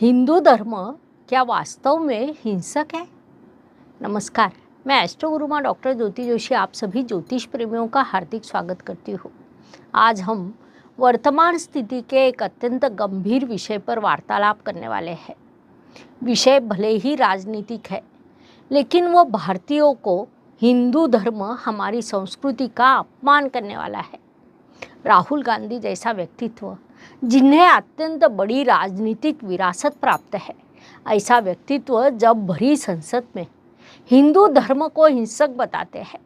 हिंदू धर्म क्या वास्तव में हिंसक है? नमस्कार, मैं एस्ट्रो गुरु माँ डॉक्टर ज्योति जोशी आप सभी ज्योतिष प्रेमियों का हार्दिक स्वागत करती हूँ। आज हम वर्तमान स्थिति के एक अत्यंत गंभीर विषय पर वार्तालाप करने वाले हैं। विषय भले ही राजनीतिक है, लेकिन वो भारतीयों को हिंदू धर्म हमारी संस्कृति का अपमान करने वाला है। राहुल गांधी जैसा व्यक्तित्व, जिन्हें अत्यंत बड़ी राजनीतिक विरासत प्राप्त है, ऐसा व्यक्तित्व जब भरी संसद में हिंदू धर्म को हिंसक बताते हैं,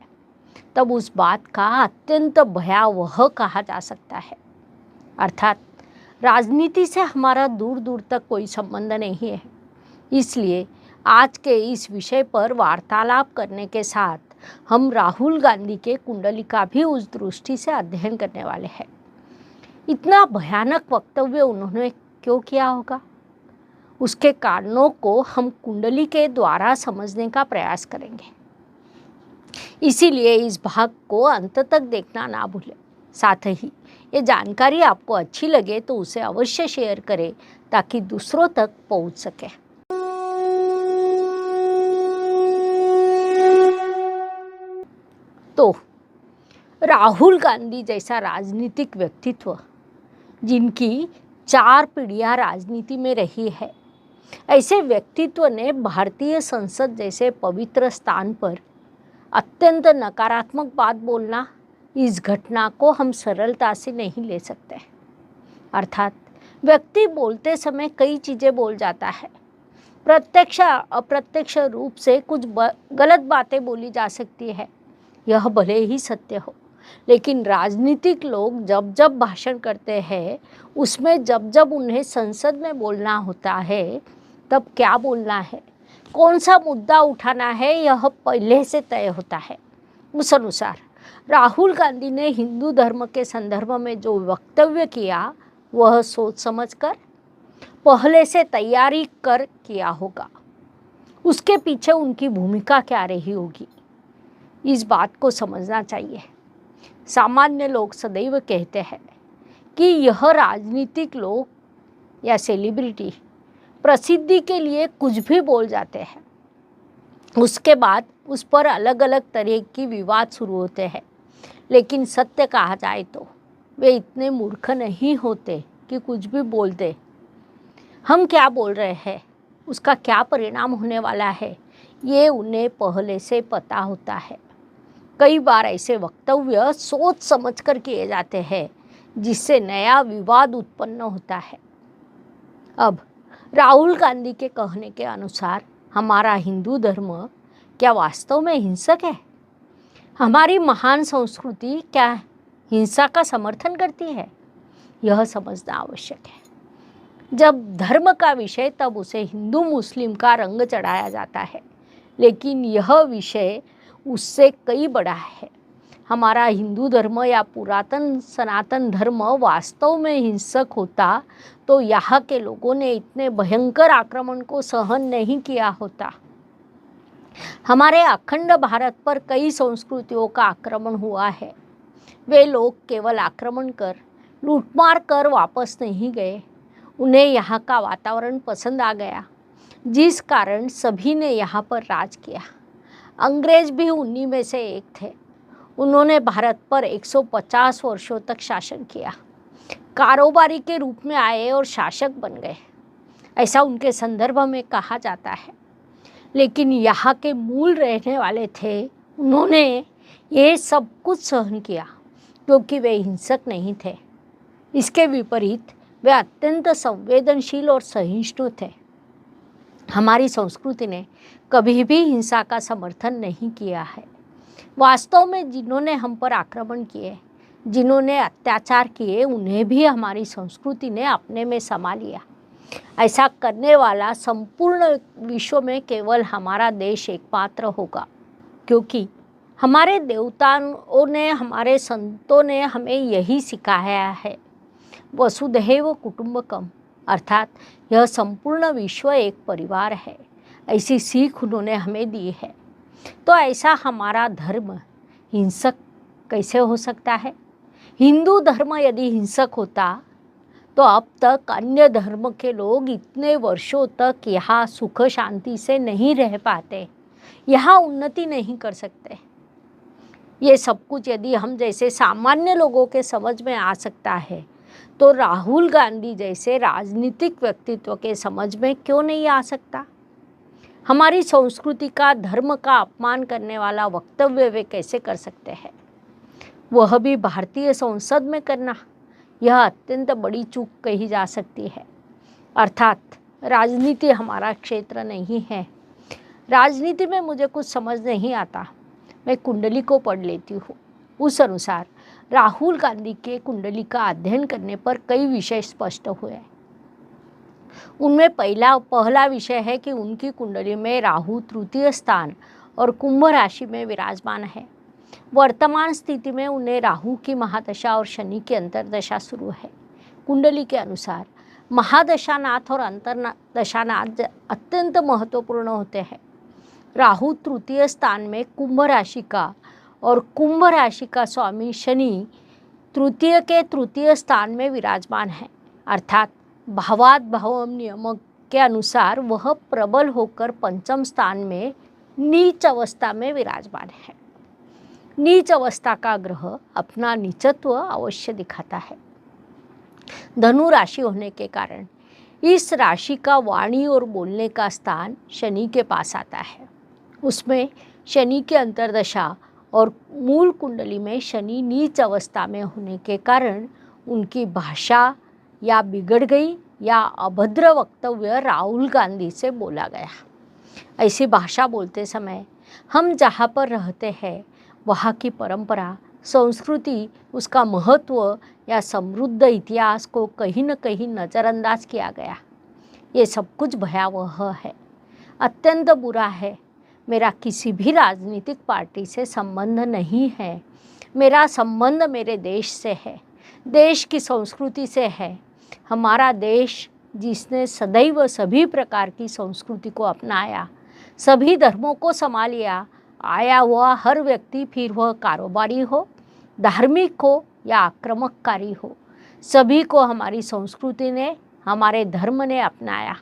तब उस बात का अत्यंत भयावह कहा जा सकता है। अर्थात राजनीति से हमारा दूर दूर तक कोई संबंध नहीं है। इसलिए आज के इस विषय पर वार्तालाप करने के साथ हम राहुल गांधी के कुंडली का भी उस दृष्टि से अध्ययन करने वाले हैं। इतना भयानक वक्तव्य उन्होंने क्यों किया होगा, उसके कारणों को हम कुंडली के द्वारा समझने का प्रयास करेंगे। इसीलिए इस भाग को अंत तक देखना ना भूलें। साथ ही ये जानकारी आपको अच्छी लगे तो उसे अवश्य शेयर करें ताकि दूसरों तक पहुंच सके। तो राहुल गांधी जैसा राजनीतिक व्यक्तित्व, जिनकी 4 पीढ़ियां राजनीति में रही है, ऐसे व्यक्तित्व ने भारतीय संसद जैसे पवित्र स्थान पर अत्यंत नकारात्मक बात बोलना, इस घटना को हम सरलता से नहीं ले सकते। अर्थात व्यक्ति बोलते समय कई चीज़ें बोल जाता है। प्रत्यक्ष अप्रत्यक्ष रूप से कुछ गलत बातें बोली जा सकती है, यह भले ही सत्य हो, लेकिन राजनीतिक लोग जब जब भाषण करते हैं, उसमें जब जब उन्हें संसद में बोलना होता है, तब क्या बोलना है, कौन सा मुद्दा उठाना है, यह पहले से तय होता है। उस अनुसार राहुल गांधी ने हिंदू धर्म के संदर्भ में जो वक्तव्य किया, वह सोच समझकर पहले से तैयारी कर किया होगा। उसके पीछे उनकी भूमिका क्या रही होगी, इस बात को समझना चाहिए। सामान्य लोग सदैव कहते हैं कि यह राजनीतिक लोग या सेलिब्रिटी प्रसिद्धि के लिए कुछ भी बोल जाते हैं, उसके बाद उस पर अलग अलग तरह की विवाद शुरू होते हैं। लेकिन सत्य कहा जाए तो वे इतने मूर्ख नहीं होते कि कुछ भी बोल दे। हम क्या बोल रहे हैं, उसका क्या परिणाम होने वाला है, ये उन्हें पहले से पता होता है। कई बार ऐसे वक्तव्य सोच समझकर किए जाते हैं, जिससे नया विवाद उत्पन्न होता है। अब राहुल गांधी के कहने के अनुसार हमारा हिंदू धर्म क्या वास्तव में हिंसक है? हमारी महान संस्कृति क्या हिंसा का समर्थन करती है? यह समझना आवश्यक है। जब धर्म का विषय, तब उसे हिंदू मुस्लिम का रंग चढ़ाया जाता है, लेकिन यह विषय उससे कई बड़ा है। हमारा हिंदू धर्म या पुरातन सनातन धर्म वास्तव में हिंसक होता तो यहाँ के लोगों ने इतने भयंकर आक्रमण को सहन नहीं किया होता। हमारे अखंड भारत पर कई संस्कृतियों का आक्रमण हुआ है। वे लोग केवल आक्रमण कर, लूटमार कर वापस नहीं गए। उन्हें यहाँ का वातावरण पसंद आ गया, जिस कारण सभी ने यहाँ पर राज किया। अंग्रेज भी उन्हीं में से एक थे। उन्होंने भारत पर 150 वर्षों तक शासन किया, कारोबारी के रूप में आए और शासक बन गए, ऐसा उनके संदर्भ में कहा जाता है। लेकिन यहाँ के मूल रहने वाले थे, उन्होंने ये सब कुछ सहन किया क्योंकि वे हिंसक नहीं थे। इसके विपरीत वे अत्यंत संवेदनशील और सहिष्णु थे। हमारी संस्कृति ने कभी भी हिंसा का समर्थन नहीं किया है। वास्तव में जिन्होंने हम पर आक्रमण किए, जिन्होंने अत्याचार किए, उन्हें भी हमारी संस्कृति ने अपने में समा लिया। ऐसा करने वाला संपूर्ण विश्व में केवल हमारा देश एकमात्र होगा, क्योंकि हमारे देवताओं ने, हमारे संतों ने हमें यही सिखाया है, वसुधैव कुटुंबकम, अर्थात यह संपूर्ण विश्व एक परिवार है। ऐसी सीख उन्होंने हमें दी है। तो ऐसा हमारा धर्म हिंसक कैसे हो सकता है? हिंदू धर्म यदि हिंसक होता तो अब तक अन्य धर्म के लोग इतने वर्षों तक यहाँ सुख शांति से नहीं रह पाते, यहाँ उन्नति नहीं कर सकते। ये सब कुछ यदि हम जैसे सामान्य लोगों के समझ में आ सकता है, तो राहुल गांधी जैसे राजनीतिक व्यक्तित्व के समझ में क्यों नहीं आ सकता। हमारी संस्कृति का, धर्म का अपमान करने वाला वक्तव्य वे कैसे कर सकते हैं, वह भी भारतीय संसद में करना, यह अत्यंत बड़ी चूक कही जा सकती है। अर्थात राजनीति हमारा क्षेत्र नहीं है। राजनीति में मुझे कुछ समझ नहीं आता, मैं कुंडली को पढ़ लेती हूँ। उस अनुसार राहुल गांधी के कुंडली का अध्ययन करने पर कई विषय स्पष्ट हुए। उनमें पहला विषय है कि उनकी कुंडली में राहु तृतीय स्थान और कुंभ राशि में विराजमान है। वर्तमान स्थिति में उन्हें राहु की महादशा और शनि की अंतर्दशा शुरू है। कुंडली के अनुसार महादशानाथ और अंतर्दशानाथ अत्यंत महत्वपूर्ण होते हैं। राहु तृतीय स्थान में कुंभ राशि का और कुंभ राशि का स्वामी शनि तृतीय के तृतीय स्थान में विराजमान है, अर्थात भावात भाव नियम के अनुसार वह प्रबल होकर पंचम स्थान में नीच अवस्था में विराजमान है। नीच अवस्था का ग्रह अपना नीचत्व अवश्य दिखाता है। धनु राशि होने के कारण इस राशि का वाणी और बोलने का स्थान शनि के पास आता है। उसमें शनि की अंतर्दशा और मूल कुंडली में शनि नीच अवस्था में होने के कारण उनकी भाषा या बिगड़ गई या अभद्र वक्तव्य राहुल गांधी से बोला गया। ऐसी भाषा बोलते समय हम जहाँ पर रहते हैं वहाँ की परंपरा, संस्कृति, उसका महत्व या समृद्ध इतिहास को कहीं न कहीं नज़रअंदाज किया गया। ये सब कुछ भयावह है, अत्यंत बुरा है। मेरा किसी भी राजनीतिक पार्टी से संबंध नहीं है। मेरा संबंध मेरे देश से है, देश की संस्कृति से है। हमारा देश जिसने सदैव सभी प्रकार की संस्कृति को अपनाया, सभी धर्मों को संभालिया, आया हुआ हर व्यक्ति, फिर वह कारोबारी हो, धार्मिक हो या आक्रामककारी हो, सभी को हमारी संस्कृति ने, हमारे धर्म ने अपनाया।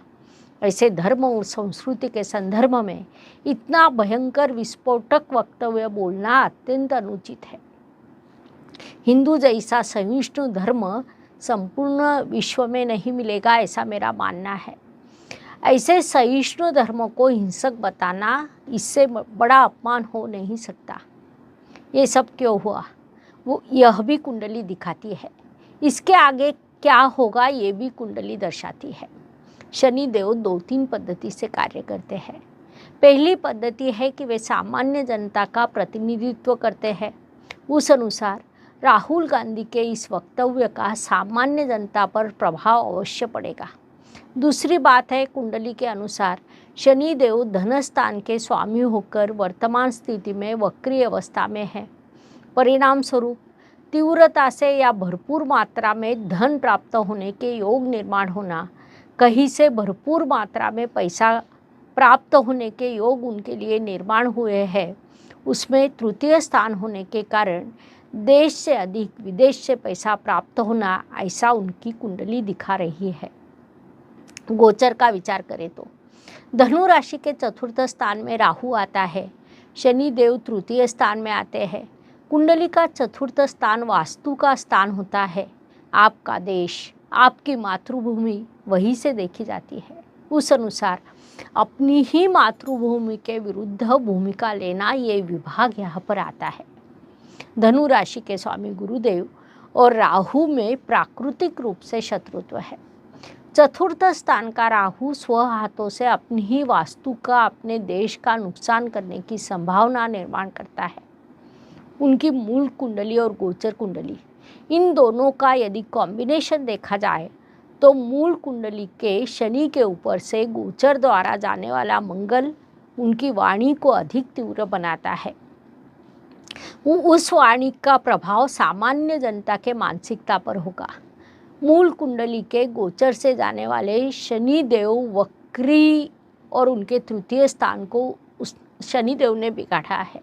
ऐसे धर्म और संस्कृति के संदर्भ में इतना भयंकर विस्फोटक वक्तव्य बोलना अत्यंत अनुचित है। हिंदू जैसा सहिष्णु धर्म संपूर्ण विश्व में नहीं मिलेगा, ऐसा मेरा मानना है। ऐसे सहिष्णु धर्म को हिंसक बताना, इससे बड़ा अपमान हो नहीं सकता। ये सब क्यों हुआ वो यह भी कुंडली दिखाती है। इसके आगे क्या होगा ये भी कुंडली दर्शाती है। शनि देव 2-3 पद्धति से कार्य करते हैं। पहली पद्धति है कि वे सामान्य जनता का प्रतिनिधित्व करते हैं। उस अनुसार राहुल गांधी के इस वक्तव्य का सामान्य जनता पर प्रभाव अवश्य पड़ेगा। दूसरी बात है, कुंडली के अनुसार शनि देव धन स्थान के स्वामी होकर वर्तमान स्थिति में वक्री अवस्था में है। परिणाम स्वरूप तीव्रता से या भरपूर मात्रा में धन प्राप्त होने के योग निर्माण होना, कहीं से भरपूर मात्रा में पैसा प्राप्त होने के योग उनके लिए निर्माण हुए हैं। उसमें तृतीय स्थान होने के कारण देश से अधिक विदेश से पैसा प्राप्त होना, ऐसा उनकी कुंडली दिखा रही है। गोचर का विचार करें तो धनु राशि के चतुर्थ स्थान में राहु आता है, शनि देव तृतीय स्थान में आते हैं। कुंडली का चतुर्थ स्थान वास्तु का स्थान होता है। आपका देश, आपकी मातृभूमि वहीं से देखी जाती है। उस अनुसार अपनी ही मातृभूमि के विरुद्ध भूमिका लेना, ये विभाग यहाँ पर आता है। धनु राशि के स्वामी गुरुदेव और राहु में प्राकृतिक रूप से शत्रुत्व है। चतुर्थ स्थान का राहु स्व हाथों से अपनी ही वास्तु का, अपने देश का नुकसान करने की संभावना निर्माण करता है। उनकी मूल कुंडली और गोचर कुंडली, इन दोनों का यदि कॉम्बिनेशन देखा जाए तो मूल कुंडली के शनि के ऊपर से गोचर द्वारा जाने वाला मंगल उनकी वाणी को अधिक तीव्र बनाता है। उस वाणी का प्रभाव सामान्य जनता के मानसिकता पर होगा। मूल कुंडली के गोचर से जाने वाले शनि देव वक्री और उनके तृतीय स्थान को उस शनिदेव ने बिगाड़ा है।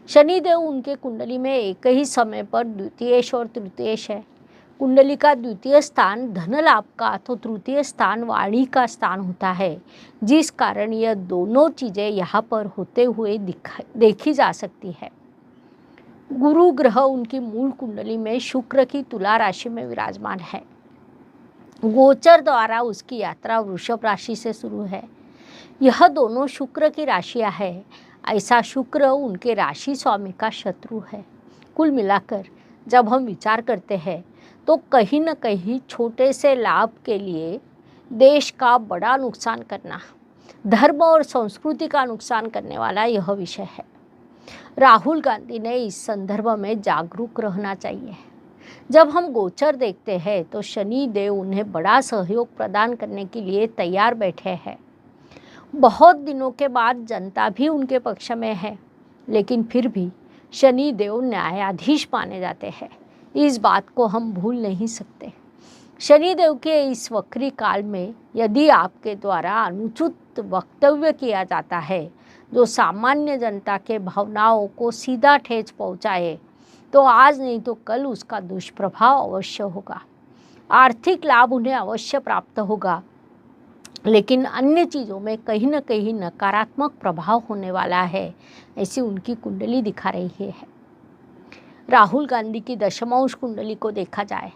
शनिदेव उनके कुंडली में एक ही समय पर द्वितीयेश और तृतीयेश है। कुंडली का द्वितीय स्थान धन लाभ का तो तृतीय स्थान वाणी का स्थान होता है, जिस कारण यह दोनों चीज़ें यहाँ पर होते हुए देखी जा सकती है। गुरु ग्रह उनकी मूल कुंडली में शुक्र की तुला राशि में विराजमान है। गोचर द्वारा उसकी यात्रा वृषभ राशि से शुरू है। यह दोनों शुक्र की राशियां है। ऐसा शुक्र उनके राशि स्वामी का शत्रु है। कुल मिलाकर जब हम विचार करते हैं तो कहीं न कहीं छोटे से लाभ के लिए देश का बड़ा नुकसान करना, धर्म और संस्कृति का नुकसान करने वाला यह विषय है। राहुल गांधी ने इस संदर्भ में जागरूक रहना चाहिए। जब हम गोचर देखते हैं तो शनि देव उन्हें बड़ा सहयोग प्रदान करने के लिए तैयार बैठे हैं। बहुत दिनों के बाद जनता भी उनके पक्ष में है, लेकिन फिर भी शनि देव न्यायाधीश माने जाते हैं। इस बात को हम भूल नहीं सकते। शनि देव के इस वक्री काल में यदि आपके द्वारा अनुचित वक्तव्य किया जाता है जो सामान्य जनता के भावनाओं को सीधा ठेस पहुंचाए, तो आज नहीं तो कल उसका दुष्प्रभाव अवश्य होगा। आर्थिक लाभ उन्हें अवश्य प्राप्त होगा, लेकिन अन्य चीज़ों में कहीं न कहीं नकारात्मक प्रभाव होने वाला है, ऐसी उनकी कुंडली दिखा रही है। राहुल गांधी की दशमांश कुंडली को देखा जाए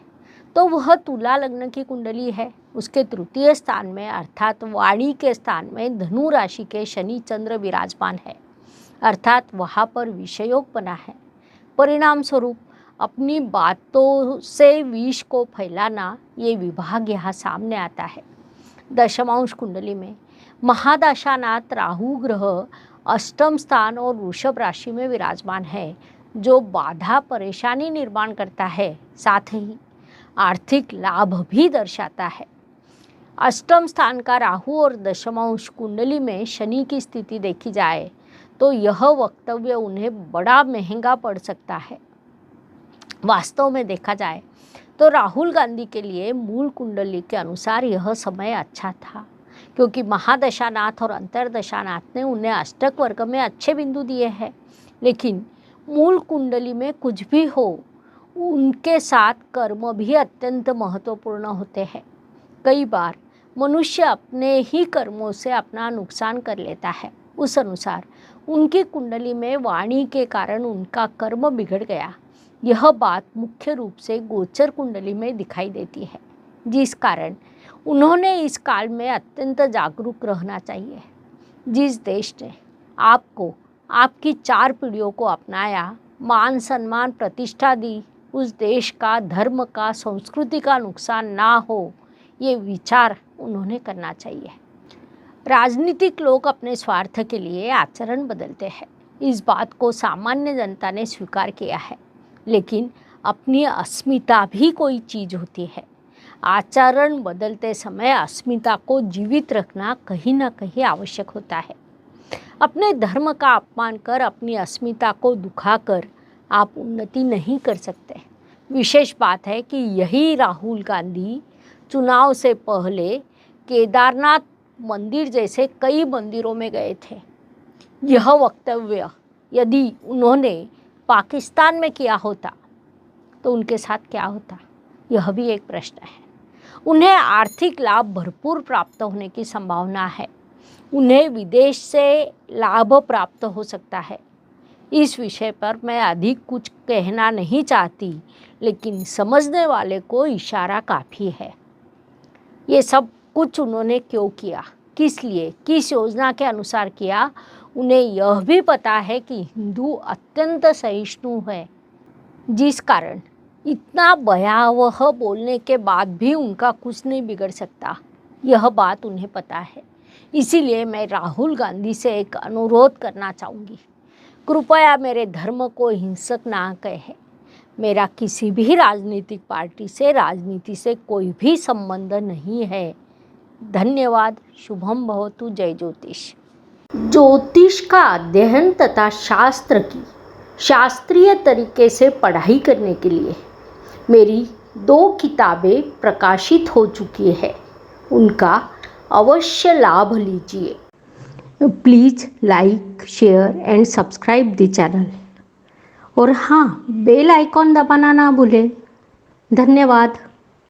तो वह तुला लग्न की कुंडली है। उसके तृतीय स्थान में अर्थात वाणी के स्थान में धनु राशि के शनि चंद्र विराजमान है, अर्थात वहाँ पर विषयोग बना है। परिणाम स्वरूप अपनी बातों से विष को फैलाना, ये विभाग यहाँ सामने आता है। दशमांश कुंडली में महादशानाथ राहु ग्रह अष्टम स्थान और वृषभ राशि में विराजमान है, जो बाधा परेशानी निर्माण करता है, साथ ही आर्थिक लाभ भी दर्शाता है। अष्टम स्थान का राहु और दशमांश कुंडली में शनि की स्थिति देखी जाए तो यह वक्तव्य उन्हें बड़ा महंगा पड़ सकता है। वास्तव में देखा जाए तो राहुल गांधी के लिए मूल कुंडली के अनुसार यह समय अच्छा था, क्योंकि महादशानाथ और अंतर्दशानाथ ने उन्हें अष्टक वर्ग में अच्छे बिंदु दिए हैं। लेकिन मूल कुंडली में कुछ भी हो, उनके साथ कर्म भी अत्यंत महत्वपूर्ण होते हैं। कई बार मनुष्य अपने ही कर्मों से अपना नुकसान कर लेता है। उस अनुसार उनकी कुंडली में वाणी के कारण उनका कर्म बिगड़ गया। यह बात मुख्य रूप से गोचर कुंडली में दिखाई देती है, जिस कारण उन्होंने इस काल में अत्यंत जागरूक रहना चाहिए। जिस देश ने आपको आपकी 4 पीढ़ियों को अपनाया, मान सम्मान प्रतिष्ठा दी, उस देश का, धर्म का, संस्कृति का नुकसान ना हो, ये विचार उन्होंने करना चाहिए। राजनीतिक लोग अपने स्वार्थ के लिए आचरण बदलते हैं, इस बात को सामान्य जनता ने स्वीकार किया है। लेकिन अपनी अस्मिता भी कोई चीज़ होती है। आचरण बदलते समय अस्मिता को जीवित रखना कहीं ना कहीं आवश्यक होता है। अपने धर्म का अपमान कर अपनी अस्मिता को दुखाकर आप उन्नति नहीं कर सकते। विशेष बात है कि यही राहुल गांधी चुनाव से पहले केदारनाथ मंदिर जैसे कई मंदिरों में गए थे। यह वक्तव्य यदि उन्होंने पाकिस्तान में किया होता तो उनके साथ क्या होता, यह भी एक प्रश्न है। उन्हें आर्थिक लाभ भरपूर प्राप्त होने की संभावना है। उन्हें विदेश से लाभ प्राप्त हो सकता है। इस विषय पर मैं अधिक कुछ कहना नहीं चाहती, लेकिन समझने वाले को इशारा काफ़ी है। ये सब कुछ उन्होंने क्यों किया, किस लिए, किस योजना के अनुसार किया, उन्हें यह भी पता है कि हिंदू अत्यंत सहिष्णु है, जिस कारण इतना भयावह बोलने के बाद भी उनका कुछ नहीं बिगड़ सकता। यह बात उन्हें पता है। इसीलिए मैं राहुल गांधी से एक अनुरोध करना चाहूँगी, कृपया मेरे धर्म को हिंसक ना कहें। मेरा किसी भी राजनीतिक पार्टी से, राजनीति से कोई भी संबंध नहीं है। धन्यवाद। शुभम भवतु। जय ज्योतिष। ज्योतिष का अध्ययन तथा शास्त्र की शास्त्रीय तरीके से पढ़ाई करने के लिए मेरी 2 किताबें प्रकाशित हो चुकी है, उनका अवश्य लाभ लीजिए। Please like, share and subscribe the channel. और हाँ, बेल आइकॉन दबाना ना भूलें। धन्यवाद।